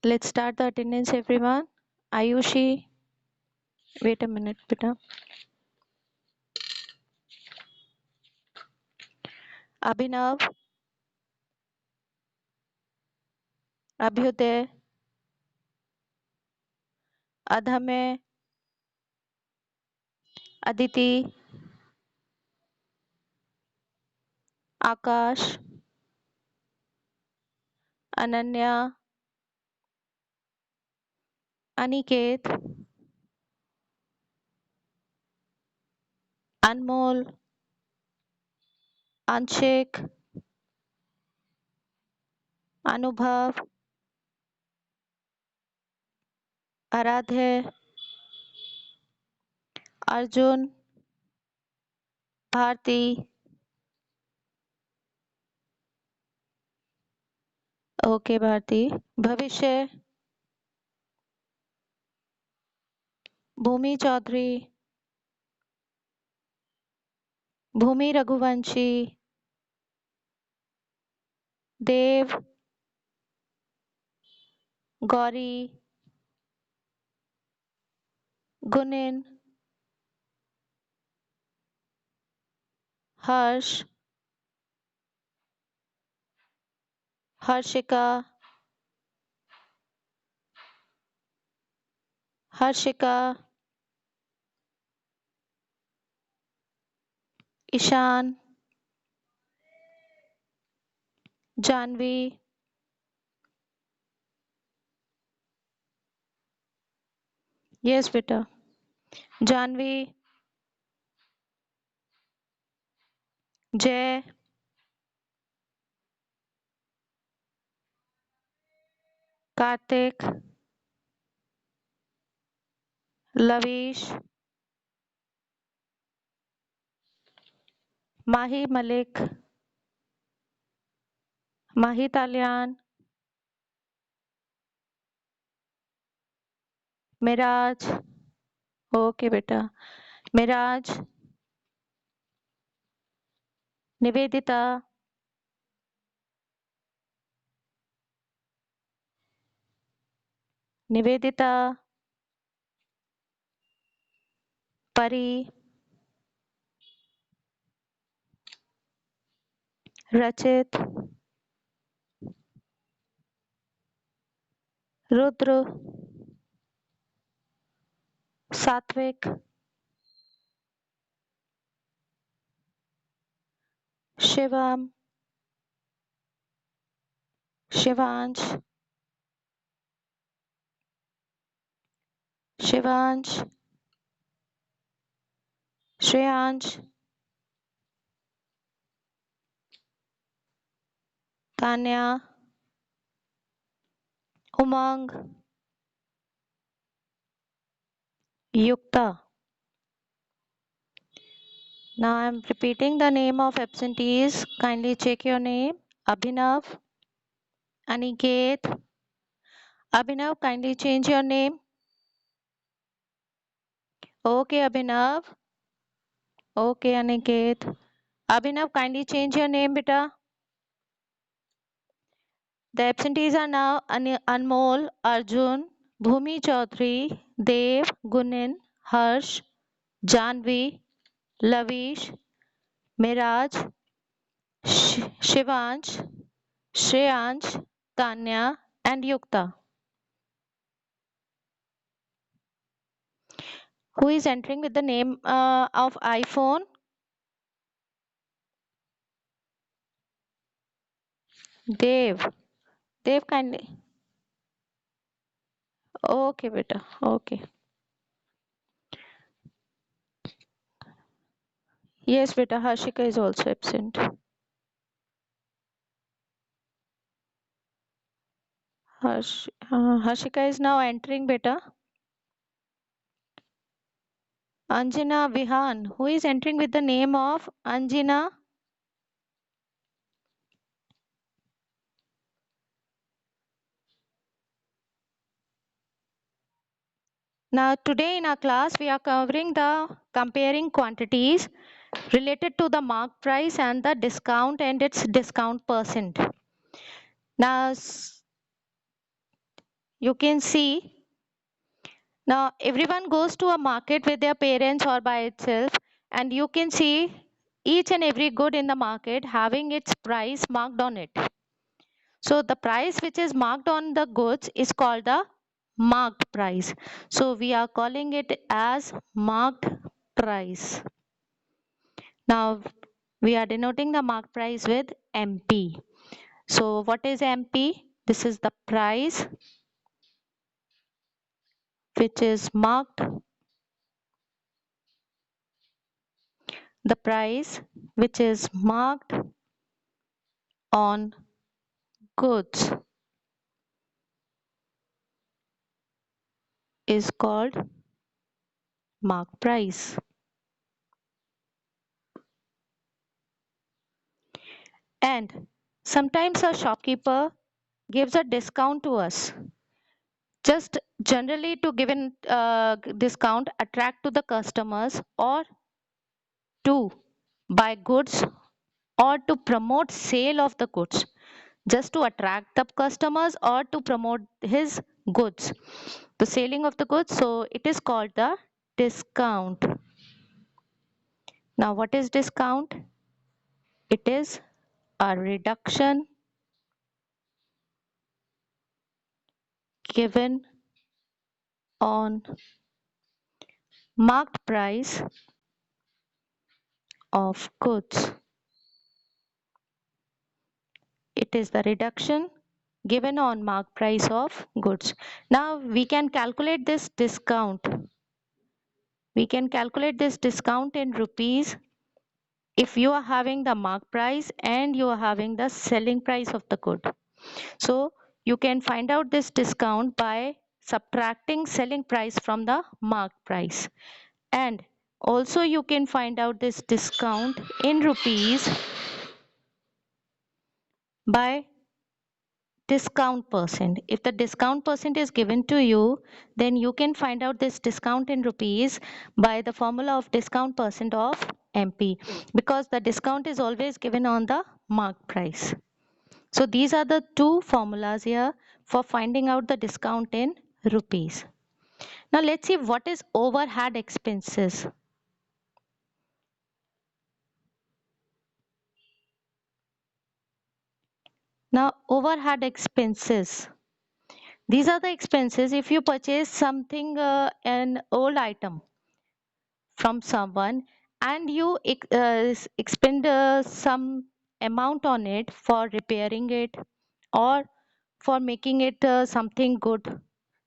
Let's start the attendance, everyone. Ayushi, wait a minute, beta. Abhinav, Abhyuday, Adhame, Aditi, Akash, Ananya, Aniket, Anmol, Anshik, Anubhav, Aradhe, Arjun, Bharti. Okay, Bharti. Bhavishya, Bhumi Chaudhary, Bhumi Raghuvanshi, Dev, Gauri, Gunin, Harsh, Harshika, Harshika, Ishan, Janvi, yes beta, Janvi, Jay, Karthik, Lavish, Mahi Malik, Mahi Talyan, Miraj, okay beta, Miraj, Nivedita, Nivedita, Pari, Rachit, Rudra, Satvik, Shivam, Shivansh, Shivansh, Shreyansh, Tanya, Umang, Yukta. Now I'm repeating the name of absentees. Kindly check your name. Abhinav, Aniket. Abhinav, kindly change your name. Okay, Abhinav. Okay, Aniket. Abhinav, kindly change your name, beta. The absentees are now Anmol, Arjun, Bhumi Chaudhary, Dev, Gunin, Harsh, Janvi, Lavish, Miraj, Shivansh, Shreyansh, Tanya, and Yukta. Who is entering with the name of iPhone? Dev. Dev kindly. Okay, beta. Okay. Yes, beta. Harshika is also absent. Harshika is now entering, beta. Anjana Vihan. Who is entering with the name of Anjana? Now, today in our class, we are covering the comparing quantities related to the mark price and the discount and its discount percent. Now, you can see now everyone goes to a market with their parents or by itself, and you can see each and every good in the market having its price marked on it. So the price which is marked on the goods is called the marked price. So we are calling it as marked price. Now we are denoting the marked price with MP. So what is MP? This is the price which is marked, the price which is marked on goods is called marked price. And sometimes a shopkeeper gives a discount to us, just generally to give an discount attract to the customers, or to buy goods, or to promote sale of the goods, just to attract the customers or to promote his goods, the selling of the goods. So it is called the discount. Now what is discount? It is a reduction given on marked price of goods. It is the reduction given on marked price of goods. Now we can calculate this discount. We can calculate this discount in rupees if you are having the mark price and you are having the selling price of the good. So you can find out this discount by subtracting selling price from the mark price. And also you can find out this discount in rupees by discount percent. If the discount percent is given to you, then you can find out this discount in rupees by the formula of discount percent of MP, because the discount is always given on the mark price. So these are the two formulas here for finding out the discount in rupees. Now let's see what is overhead expenses. Now overhead expenses. These are the expenses if you purchase something, an old item from someone, and you expend some amount on it for repairing it or for making it something good,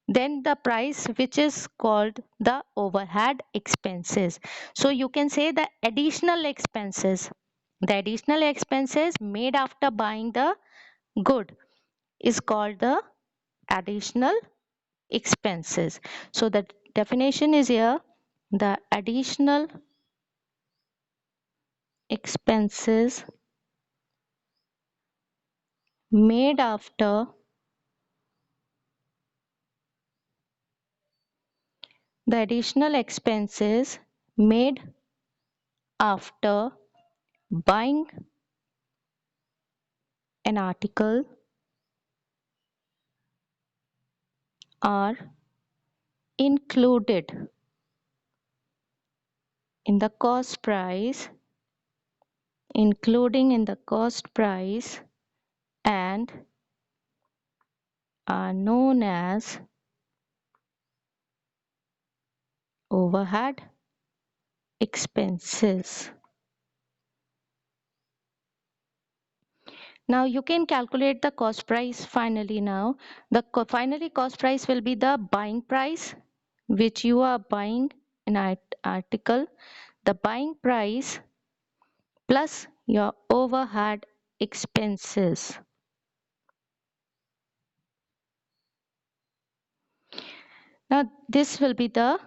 then the price which is called the overhead expenses. So you can say the additional expenses, the additional expenses made after buying the good is called the additional expenses. So the definition is here: the additional expenses made after the additional expenses made after buying an article are included in the cost price, including in the cost price, and are known as overhead expenses. Now you can calculate the cost price finally. Now the finally cost price will be the buying price which you are buying an article, the buying price plus your overhead expenses. Now this will be the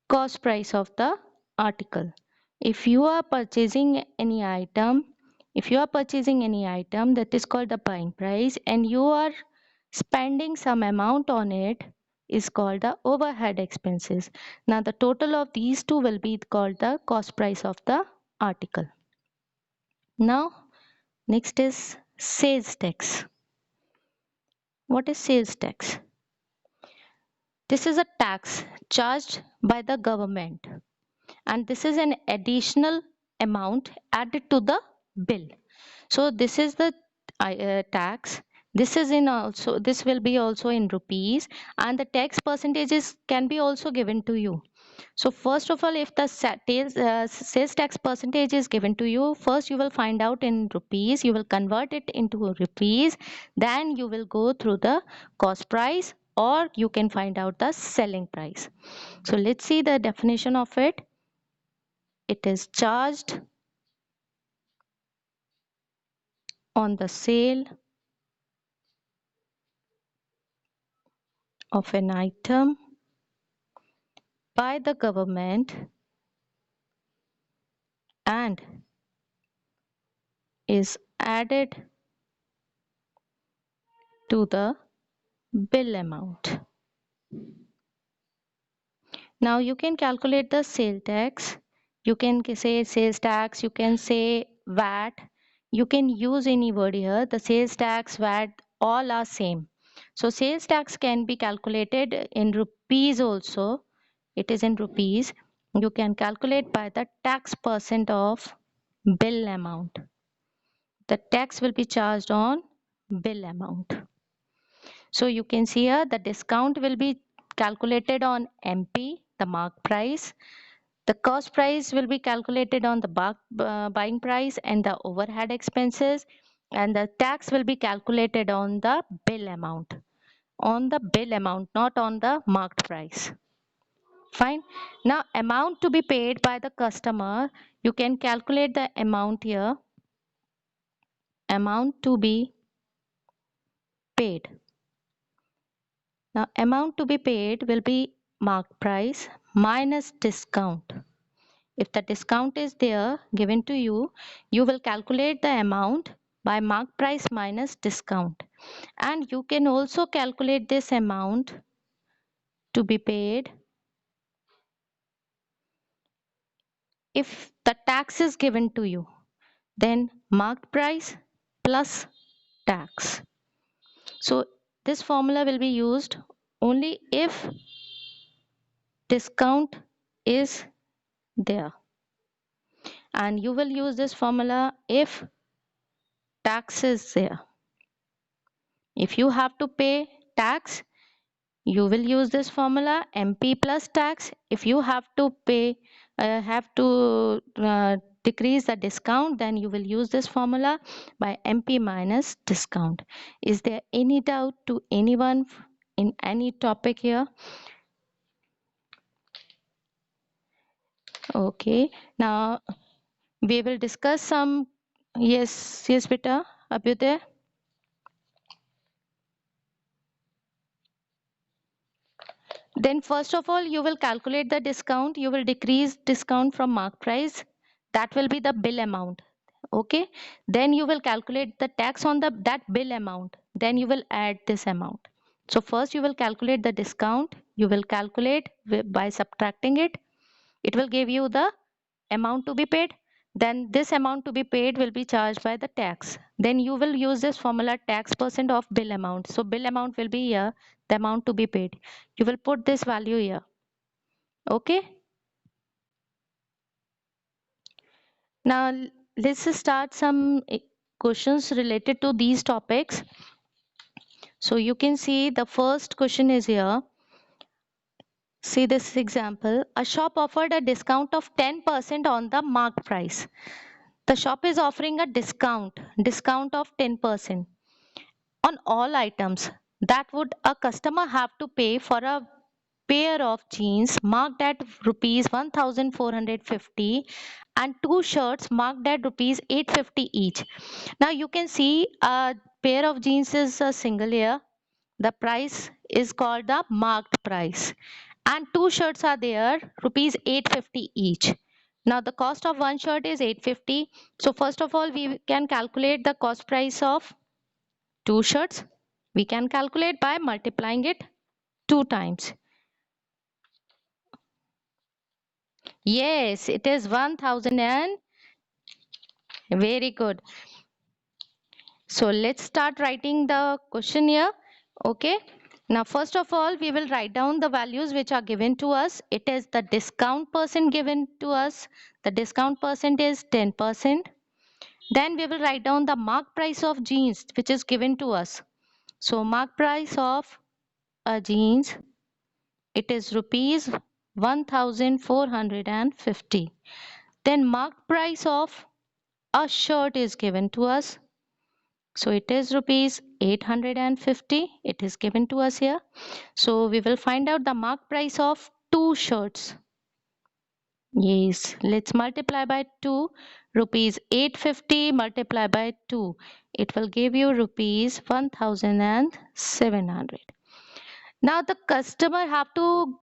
cost price of the article. If you are purchasing any item, if you are purchasing any item, that is called the buying price, and you are spending some amount on it is called the overhead expenses. Now the total of these two will be called the cost price of the article. Now next is sales tax. What is sales tax? This is a tax charged by the government, and this is an additional amount added to the bill. So this is the tax. This is in also, this will be also in rupees, and the tax percentages can be also given to you. So first of all, if the sales tax percentage is given to you, first you will find out in rupees, you will convert it into rupees, then you will go through the cost price, or you can find out the selling price. So let's see the definition of it. It is charged on the sale of an item by the government and is added to the bill amount. Now you can calculate the sale tax. You can say sales tax, you can say VAT. You can use any word here. The sales tax, VAT, all are same. So sales tax can be calculated in rupees also. It is in rupees. You can calculate by the tax percent of bill amount. The tax will be charged on bill amount. So you can see here the discount will be calculated on MP, the mark price. The cost price will be calculated on the buying price and the overhead expenses, and the tax will be calculated on the bill amount. On the bill amount, not on the marked price. Fine. Now amount to be paid by the customer, you can calculate the amount here. Amount to be paid. Now amount to be paid will be mark price minus discount. If the discount is there given to you, you will calculate the amount by mark price minus discount. And you can also calculate this amount to be paid if the tax is given to you. Then marked price plus tax. So this formula will be used only if discount is there, and you will use this formula if tax is there. If you have to pay tax, you will use this formula MP plus tax. If you have to pay decrease the discount, then you will use this formula by MP minus discount. Is there any doubt to anyone in any topic here? Okay, now we will discuss some. Yes, beta, Abhyuday. Then first of all, you will calculate the discount. You will decrease discount from mark price. That will be the bill amount. Okay. Then you will calculate the tax on that bill amount. Then you will add this amount. So first you will calculate the discount. You will calculate by subtracting it. It will give you the amount to be paid. Then this amount to be paid will be charged by the tax. Then you will use this formula tax percent of bill amount. So bill amount will be here, the amount to be paid. You will put this value here. Okay. Now let's start some questions related to these topics. So you can see the first question is here. See this example. A shop offered a discount of 10% on the marked price. The shop is offering a discount of 10% on all items that would a customer have to pay for a pair of jeans marked at rupees 1450 and two shirts marked at rupees 850 each. Now you can see a pair of jeans is a single here. The price is called the marked price, and two shirts are there, rupees 850 each. Now the cost of one shirt is 850. So first of all, we can calculate the cost price of two shirts. We can calculate by multiplying it two times. Yes, it is 1000 and very good. So let's start writing the question here. Okay. Now, first of all, we will write down the values which are given to us. It is the discount percent given to us. The discount percent is 10%. Then we will write down the mark price of jeans which is given to us. So, mark price of a jeans, it is rupees 1450. Then mark price of a shirt is given to us. So it is rupees 850. It is given to us here. So we will find out the mark price of two shirts. Yes, let's multiply by 2. Rupees 850 multiply by 2. It will give you rupees 1700. Now the customer have to